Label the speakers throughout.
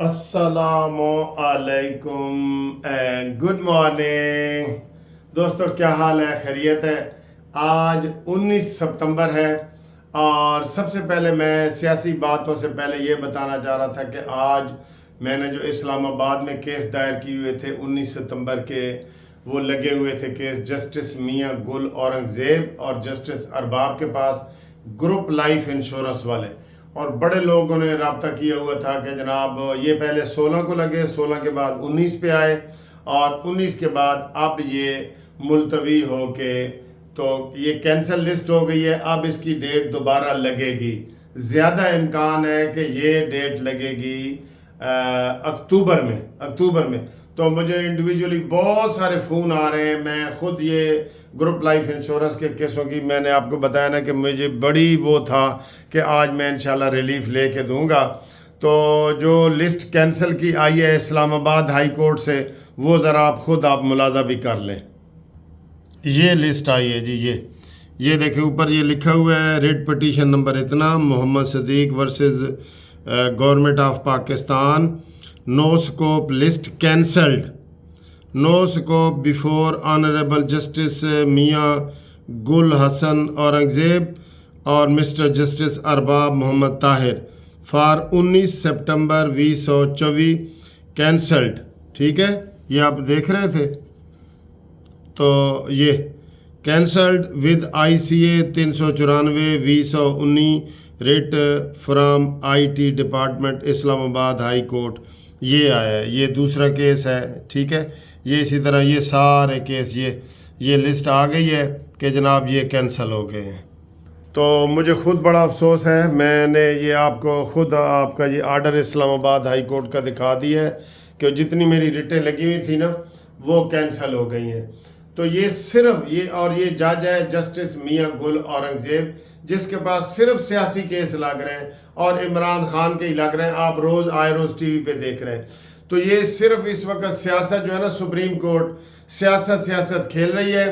Speaker 1: अस्सलामु अलैकुम and good morning दोस्तों, क्या हाल है? खैरियत है? आज 19 सितंबर है और सबसे पहले मैं सियासी बातों से पहले ये बताना चाह रहा था कि आज मैंने जो इस्लामाबाद में केस दायर किए हुए थे 19 सितंबर के, वो लगे हुए थे केस जस्टिस मियां गुल औरंगज़ेब और जस्टिस अरबाब के पास, ग्रुप लाइफ इंश्योरेंस वाले। और बड़े लोगों ने रब्ता किया हुआ था कि जनाब ये पहले 16 को लगे, 16 के बाद 19 पे आए और 19 के बाद अब ये मुलतवी हो के तो ये कैंसल लिस्ट हो गई है। अब इसकी डेट दोबारा लगेगी। ज़्यादा इम्कान है कि ये डेट लगेगी अक्टूबर में। तो मुझे इंडिविजुअली बहुत सारे फ़ोन आ रहे हैं। मैं ख़ुद ये ग्रुप लाइफ इंश्योरेंस के केसों की मैंने आपको बताया ना कि मुझे बड़ी वो था कि आज मैं इंशाल्लाह रिलीफ लेके दूंगा। तो जो लिस्ट कैंसिल की आई है इस्लामाबाद हाई कोर्ट से, वो ज़रा आप ख़ुद आप मुलाजा भी कर लें। ये लिस्ट आई है जी, ये देखिए ऊपर ये लिखा हुआ है रिट पिटीशन नंबर इतना, Mohammad Sadiq versus government of Pakistan, no scope list cancelled, no scope before honourable justice Mian Gul Hassan Aurangzeb और mister justice Arbab Mohammad Tahir for 19 सितंबर 2024 कैंसल्ड। ठीक है, ये आप देख रहे थे। तो ये cancelled with ICA 394 2019 writ from IT department Islamabad high court. ये आया है, ये दूसरा केस है। ठीक है, ये इसी तरह ये सारे केस ये लिस्ट आ गई है कि जनाब ये कैंसिल हो गए हैं। तो मुझे ख़ुद बड़ा अफसोस है, मैंने ये आपको ख़ुद आपका ये आर्डर इस्लामाबाद हाई कोर्ट का दिखा दिया है कि जितनी मेरी रिटें लगी हुई थी ना वो कैंसिल हो गई हैं। तो ये सिर्फ ये जज है जस्टिस मियां गुल औरंगज़ेब, जिसके पास सिर्फ सियासी केस लग रहे हैं और इमरान खान के ही लग रहे हैं। आप रोज़ आए रोज़ TV पे देख रहे हैं। तो ये सिर्फ इस वक्त सियासत जो है ना, सुप्रीम कोर्ट सियासत खेल रही है।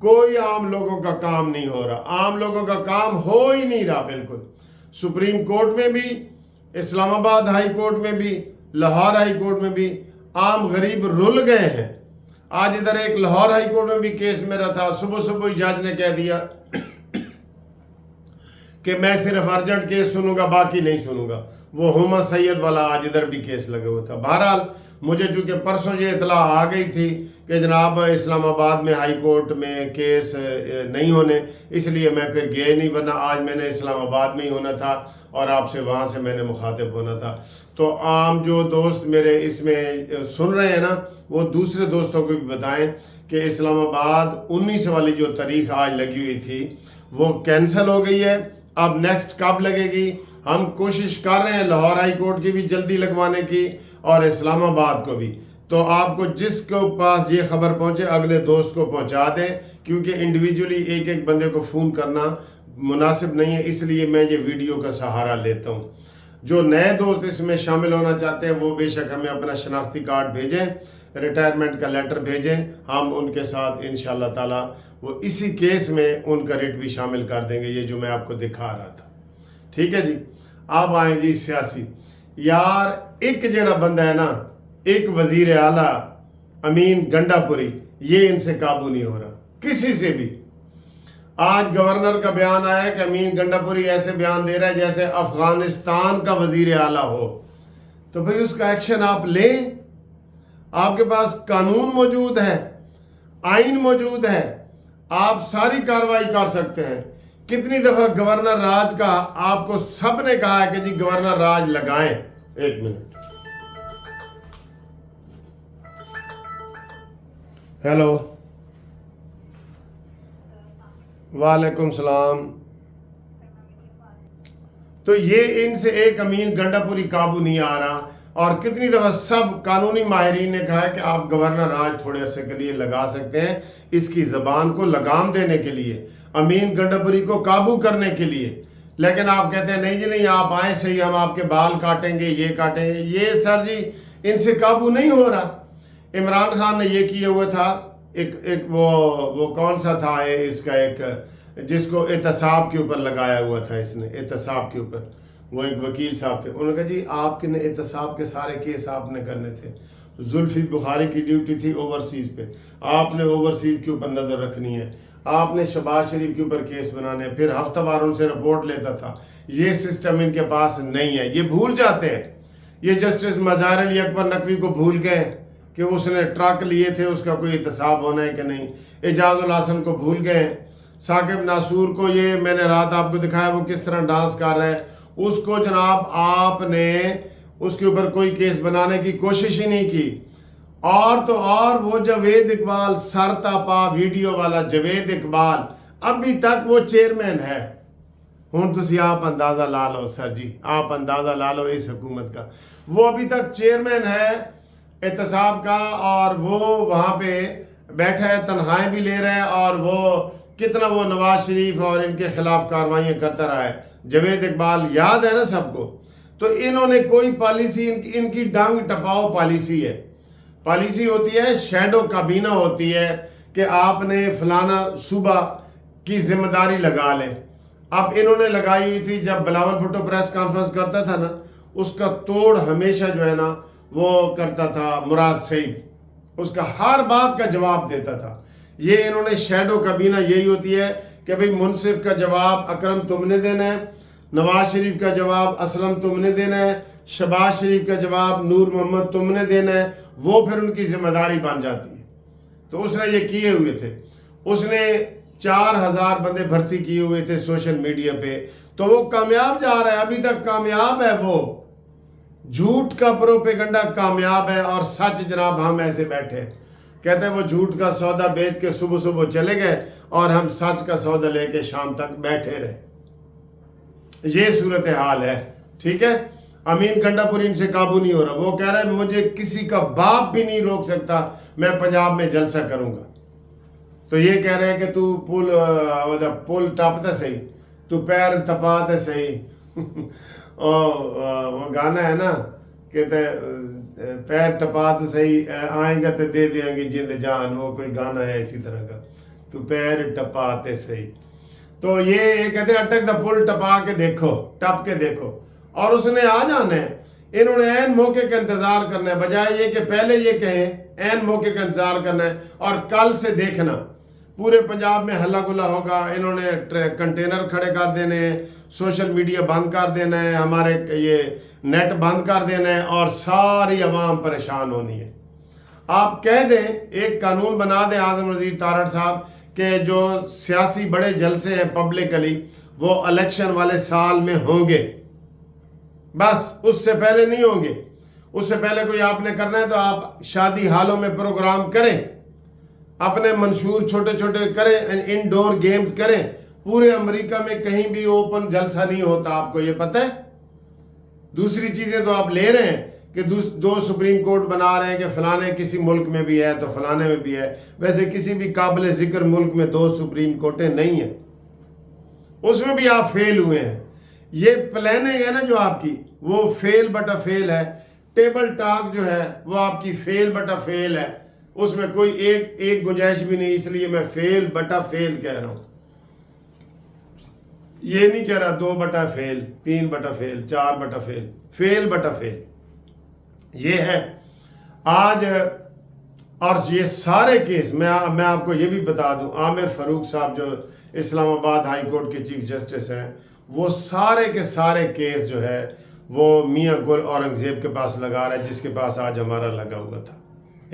Speaker 1: कोई आम लोगों का काम नहीं हो रहा, आम लोगों का काम हो ही नहीं रहा बिल्कुल। सुप्रीम कोर्ट में भी, इस्लामाबाद हाई कोर्ट में भी, लाहौर हाई कोर्ट में भी आम गरीब रुल गए हैं। आज इधर एक लाहौर हाई कोर्ट में भी केस मेरा था, सुबह ही जज ने कह दिया कि मैं सिर्फ अर्जेंट केस सुनूंगा, बाकी नहीं सुनूंगा। वो हुमा सैयद वाला आज इधर भी केस लगा हुआ था। बहरहाल मुझे चूँकि परसों ये इतला आ गई थी कि जनाब इस्लामाबाद में हाई कोर्ट में केस नहीं होने, इसलिए मैं फिर गए नहीं, वरना आज मैंने इस्लामाबाद में ही होना था और आपसे वहाँ से मैंने मुखातिब होना था। तो आम जो दोस्त मेरे इसमें सुन रहे हैं ना, वो दूसरे दोस्तों को भी बताएं कि इस्लामाबाद 19 वाली जो तारीख आज लगी हुई थी वो कैंसिल हो गई है। अब नेक्स्ट कब लगेगी? हम कोशिश कर रहे हैं लाहौर हाई कोर्ट की भी जल्दी लगवाने की और इस्लामाबाद को भी। तो आपको जिसके पास ये खबर पहुंचे अगले दोस्त को पहुंचा दें, क्योंकि इंडिविजुअली एक एक बंदे को फ़ोन करना मुनासिब नहीं है, इसलिए मैं ये वीडियो का सहारा लेता हूँ। जो नए दोस्त इसमें शामिल होना चाहते हैं वो बेशक हमें अपना शनाख्ती कार्ड भेजें, रिटायरमेंट का लेटर भेजें, हम उनके साथ इंशाअल्लाह ताला वो इसी केस में उनका रिट भी शामिल कर देंगे, ये जो मैं आपको दिखा रहा था। ठीक है जी। अब आए जी सियासी। यार एक जड़ा बंदा है ना, एक वजीर आला अमीन गंडापुरी, ये इनसे काबू नहीं हो रहा किसी से भी। आज गवर्नर का बयान आया है कि अमीन गंडापुरी ऐसे बयान दे रहा है जैसे अफगानिस्तान का वजीर आला हो। तो भाई उसका एक्शन आप लें, आपके पास कानून मौजूद है, आइन मौजूद है, आप सारी कार्रवाई कर सकते हैं। कितनी दफा गवर्नर राज का आपको सब ने कहा है कि जी गवर्नर राज लगाएं। एक मिनट, हेलो, वालेकुम सलाम। तो ये इनसे एक अमीन गंडापुरी काबू नहीं आ रहा और कितनी दफा सब कानूनी माहिरीन ने कहा है कि आप गवर्नर राज थोड़े अरसे के लिए लगा सकते हैं, इसकी जबान को लगाम देने के लिए, अमीन गंडापुरी को काबू करने के लिए। लेकिन आप कहते हैं नहीं जी नहीं, आप आए सही, हम आपके बाल काटेंगे, ये काटेंगे। ये सर जी इनसे काबू नहीं हो रहा। इमरान खान ने ये किया हुआ था, एक वो कौन सा था इसका, एक जिसको एहतसाब के ऊपर लगाया हुआ था इसने, एहतसाब के ऊपर وہ ایک وکیل صاحب تھے، انہوں نے کہا جی آپ کے احتساب کے سارے کیس آپ نے کرنے تھے، زلفی بخاری کی ڈیوٹی تھی اوورسیز پہ، آپ نے اوورسیز کے اوپر نظر رکھنی ہے، آپ نے شہباز شریف کے اوپر کیس بنانے ہیں، پھر ہفتہ وار ان سے رپورٹ لیتا تھا۔ یہ سسٹم ان کے پاس نہیں ہے، یہ بھول جاتے ہیں۔ یہ جسٹس مظاہر علی اکبر نقوی کو بھول گئے کہ اس نے ٹرک لیے تھے، اس کا کوئی احتساب ہونا ہے کہ نہیں۔ اعجاز الحسن کو بھول گئے ہیں۔ ثاقب ناصور کو، یہ میں نے رات آپ کو دکھایا وہ کس طرح ڈانس کر رہا ہے، اس کو جناب آپ نے اس کے اوپر کوئی کیس بنانے کی کوشش ہی نہیں کی۔ اور تو اور وہ جاوید اقبال، سرتاپا ویڈیو والا جاوید اقبال، ابھی تک وہ چیئرمین ہے۔ ہوں تسی آپ اندازہ لا لو سر جی، آپ اندازہ لا لو اس حکومت کا، وہ ابھی تک چیئرمین ہے احتساب کا، اور وہ وہاں پہ بیٹھا ہے، تنخواہیں بھی لے رہا ہے، اور وہ کتنا وہ نواز شریف اور ان کے خلاف کاروائیاں کرتا رہا ہے۔ جاوید اقبال یاد ہے نا سب کو۔ تو انہوں نے کوئی پالیسی، ان کی ڈانگ ٹپاؤ پالیسی ہے۔ پالیسی ہوتی ہے شیڈو کابینہ ہوتی ہے کہ آپ نے فلانا صوبہ کی ذمہ داری لگا لیں۔ اب انہوں نے لگائی ہوئی تھی، جب بلاول بھٹو پریس کانفرنس کرتا تھا نا، اس کا توڑ ہمیشہ جو ہے نا وہ کرتا تھا مراد سعید، اس کا ہر بات کا جواب دیتا تھا۔ یہ انہوں نے شیڈو کابینہ یہی ہوتی ہے کہ بھئی منصف کا جواب اکرم تم نے دینا ہے، نواز شریف کا جواب اسلم تم نے دینا ہے، شہباز شریف کا جواب نور محمد تم نے دینا ہے، وہ پھر ان کی ذمہ داری بن جاتی ہے۔ تو اس نے یہ کیے ہوئے تھے، اس نے 4000 بندے بھرتی کیے ہوئے تھے سوشل میڈیا پہ، تو وہ کامیاب جا رہا ہے، ابھی تک کامیاب ہے۔ وہ جھوٹ کا پروپیگنڈا کامیاب ہے، اور سچ جناب ہم ایسے بیٹھے ہیں، کہتے ہیں وہ جھوٹ کا سودا بیچ کے صبح صبح چلے گئے اور ہم سچ کا سودا لے کے شام تک بیٹھے رہے۔ یہ صورتحال ہے، ٹھیک ہے۔ امین کنڈا پوری ان سے قابو نہیں ہو رہا، وہ کہہ رہے ہیں مجھے کسی کا باپ بھی نہیں روک سکتا، میں پنجاب میں جلسہ کروں گا۔ تو یہ کہہ رہے ہیں کہ تو پل ٹاپتا صحیح، تو پیر تپاتے صحیح۔ وہ گانا ہے نا کہ پیر ٹپاتے صحیح، آئیں گا تو دے دیں گے جند جان، وہ کوئی گانا ہے اسی طرح کا، تو پیر ٹپاتے صحیح۔ تو یہ کہتے ہیں اٹک دا پل ٹپا کے دیکھو، ٹپ کے دیکھو، اور اس نے آ جانا ہے۔ انہوں نے عین موقع کا انتظار کرنا ہے، بجائے یہ کہ پہلے یہ کہیں عین موقع کا انتظار کرنا ہے اور کل سے دیکھنا پورے پنجاب میں ہلا گلا ہوگا۔ انہوں نے کنٹینر کھڑے کر دینے ہیں، سوشل میڈیا بند کر دینا ہے، ہمارے یہ نیٹ بند کر دینا ہے، اور ساری عوام پریشان ہونی ہے۔ آپ کہہ دیں، ایک قانون بنا دیں اعظم وزیر تارڑ صاحب کہ جو سیاسی بڑے جلسے ہیں پبلکلی وہ الیکشن والے سال میں ہوں گے، بس اس سے پہلے نہیں ہوں گے۔ اس سے پہلے کوئی آپ نے کرنا ہے تو آپ شادی ہالوں میں پروگرام کریں، اپنے منشور چھوٹے چھوٹے کریں، انڈور گیمز کریں۔ پورے امریکہ میں کہیں بھی اوپن جلسہ نہیں ہوتا، آپ کو یہ پتہ ہے۔ دوسری چیزیں تو آپ لے رہے ہیں کہ 2 سپریم کورٹ بنا رہے ہیں کہ فلانے کسی ملک میں بھی ہے تو فلانے میں بھی ہے، ویسے کسی بھی قابل ذکر ملک میں 2 سپریم کورٹیں نہیں ہیں، اس میں بھی آپ فیل ہوئے ہیں۔ یہ پلاننگ ہے نا جو آپ کی، وہ فیل بٹا فیل ہے۔ ٹیبل ٹاک جو ہے وہ آپ کی فیل بٹا فیل ہے، اس میں کوئی ایک گنجائش بھی نہیں، اس لیے میں فیل بٹا فیل کہہ رہا ہوں۔ یہ نہیں کہہ رہا 2 بٹا فیل، 3 بٹا فیل، 4 بٹا فیل، فیل بٹا فیل یہ ہے آج۔ اور یہ سارے کیس میں آپ کو یہ بھی بتا دوں، عامر فاروق صاحب جو اسلام آباد ہائی کورٹ کے چیف جسٹس ہیں، وہ سارے کے سارے کیس جو ہے وہ میاں گل اورنگزیب کے پاس لگا رہا ہے، جس کے پاس آج ہمارا لگا ہوا تھا،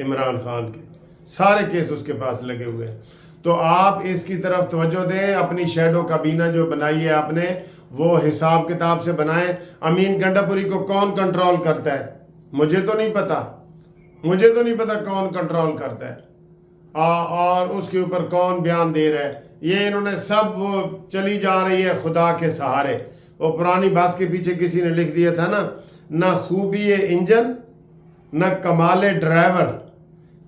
Speaker 1: عمران خان کے سارے کیس اس کے پاس لگے ہوئے ہیں۔ تو آپ اس کی طرف توجہ دیں، اپنی شیڈو کابینہ جو بنائی ہے آپ نے وہ حساب کتاب سے بنائیں۔ امین کنڈا پوری کو کون کنٹرول کرتا ہے؟ مجھے تو نہیں پتا کون کنٹرول کرتا ہے، اور اس کے اوپر کون بیان دے رہا ہے۔ یہ انہوں نے سب، وہ چلی جا رہی ہے خدا کے سہارے۔ وہ پرانی بس کے پیچھے کسی نے لکھ دیا تھا نا، نہ خوبی انجن نہ کمال ڈرائیور،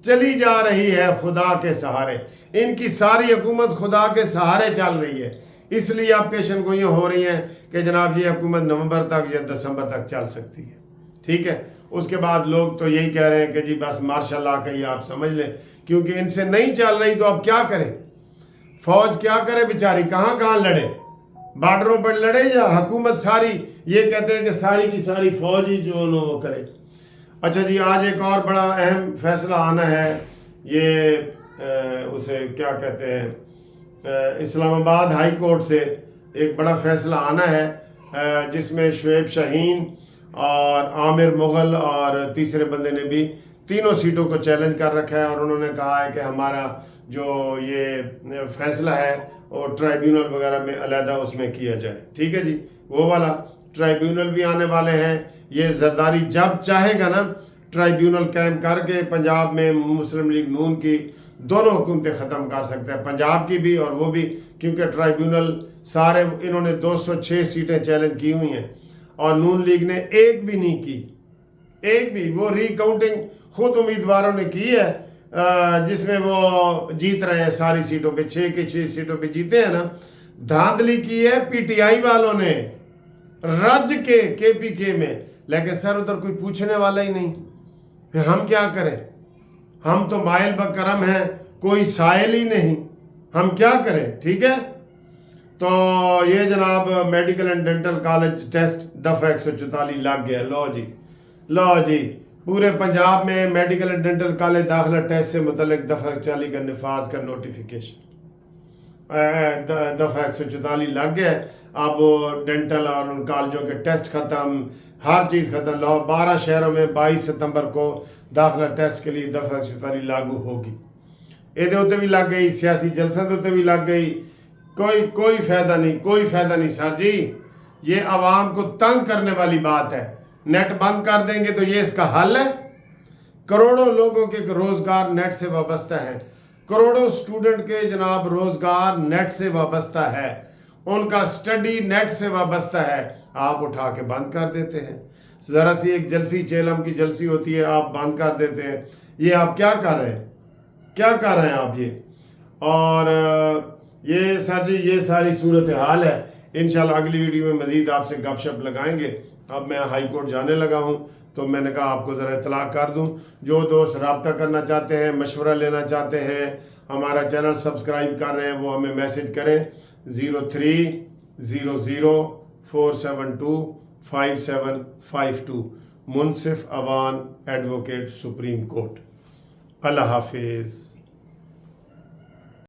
Speaker 1: چلی جا رہی ہے خدا کے سہارے۔ ان کی ساری حکومت خدا کے سہارے چل رہی ہے، اس لیے اب پیشن گوئیاں ہو رہی ہیں کہ جناب یہ حکومت نومبر تک یا دسمبر تک چل سکتی ہے، ٹھیک ہے۔ اس کے بعد لوگ تو یہی کہہ رہے ہیں کہ جی بس مارشل لا کے ہی آپ سمجھ لیں، کیونکہ ان سے نہیں چل رہی تو اب کیا کریں؟ فوج کیا کرے بیچاری، کہاں لڑے؟ बॉर्डरों पर लड़े या हुकूमत सारी ये कहते हैं कि सारी की सारी फौज ही जो वो करे। अच्छा जी, आज एक और बड़ा अहम फैसला आना है, ये उसे क्या कहते हैं, इस्लामाबाद हाई कोर्ट से एक बड़ा फैसला आना है जिसमें शुएब शाहीन और आमिर मुग़ल और तीसरे बंदे ने भी तीनों सीटों को चैलेंज कर रखा है, और उन्होंने कहा है कि हमारा जो ये फैसला है और ट्राइब्यूनल वगैरह में अलहदा उसमें किया जाए। ठीक है जी, वो वाला ट्राइब्यूनल भी आने वाले हैं। ये जरदारी जब चाहेगा ना ट्राइब्यूनल कायम करके पंजाब में मुस्लिम लीग नून की दोनों हुकूमतें ख़त्म कर सकते हैं, पंजाब की भी और वो भी, क्योंकि ट्राइब्यूनल सारे इन्होंने 206 सीटें चैलेंज की हुई हैं और नून लीग ने एक भी नहीं की, एक भी। वो रिकाउंटिंग खुद उम्मीदवारों ने की है जिसमें वो जीत रहे हैं सारी सीटों पे, 6 की 6 सीटों पे जीते हैं ना। धांधली की है पीटीआई वालों ने रज के केपीके में, लेकिन सर उधर कोई पूछने वाला ही नहीं, फिर हम क्या करें? हम तो माइल बकरम हैं, कोई साइल ही नहीं, हम क्या करें? ठीक है, तो ये जनाब medical and dental college test दफ़ा 144 लग गया। लो जी पूरे पंजाब में मेडिकल एंड डेंटल कॉलेज दाखिला टेस्ट से मुतल्लिक दफ़ा 144 का नफाज का नोटिफिकेशन दफ़ा 144 लग गया। अब डेंटल और उन कॉलेजों के टेस्ट ख़त्म, हर चीज़ ख़त्म। 12 शहरों में 22 सितंबर को दाखिला टेस्ट के लिए दफ़ा 144 लागू होगी। ये उत्ते भी लग गई, सियासी जलसा के उत्ते भी लग गई, कोई फ़ायदा नहीं, कोई फ़ायदा नहीं सर जी। ये आवाम को तंग करने वाली बात है। नेट बंद कर देंगे तो ये इसका हल है? करोड़ों लोगों के रोज़गार नेट से वाबस्ता है, करोड़ों स्टूडेंट के जनाब रोज़गार नेट से वाबस्ता है, उनका स्टडी नेट से वाबस्ता है। आप उठा के बंद कर देते हैं। ज़रा सी एक जलसी चेलम की जलसी होती है, आप बंद कर देते हैं। ये आप क्या कर रहे हैं, क्या कर रहे हैं आप ये? और ये सर जी ये सारी सूरत हाल है। इंशाल्लाह अगली वीडियो में मज़ीद आपसे गपशप लगाएंगे। अब मैं हाई कोर्ट जाने लगा हूँ, तो मैंने कहा आपको ज़रा इतला कर दूँ। जो दोस्त रब्ता करना चाहते हैं, मशवरा लेना चाहते हैं, हमारा चैनल सब्सक्राइब कर रहे हैं, वो हमें मैसेज करें 030047255752 मुनसिफ अवान एडवोकेट सुप्रीम कोर्ट। अल्लाह हाफिज़।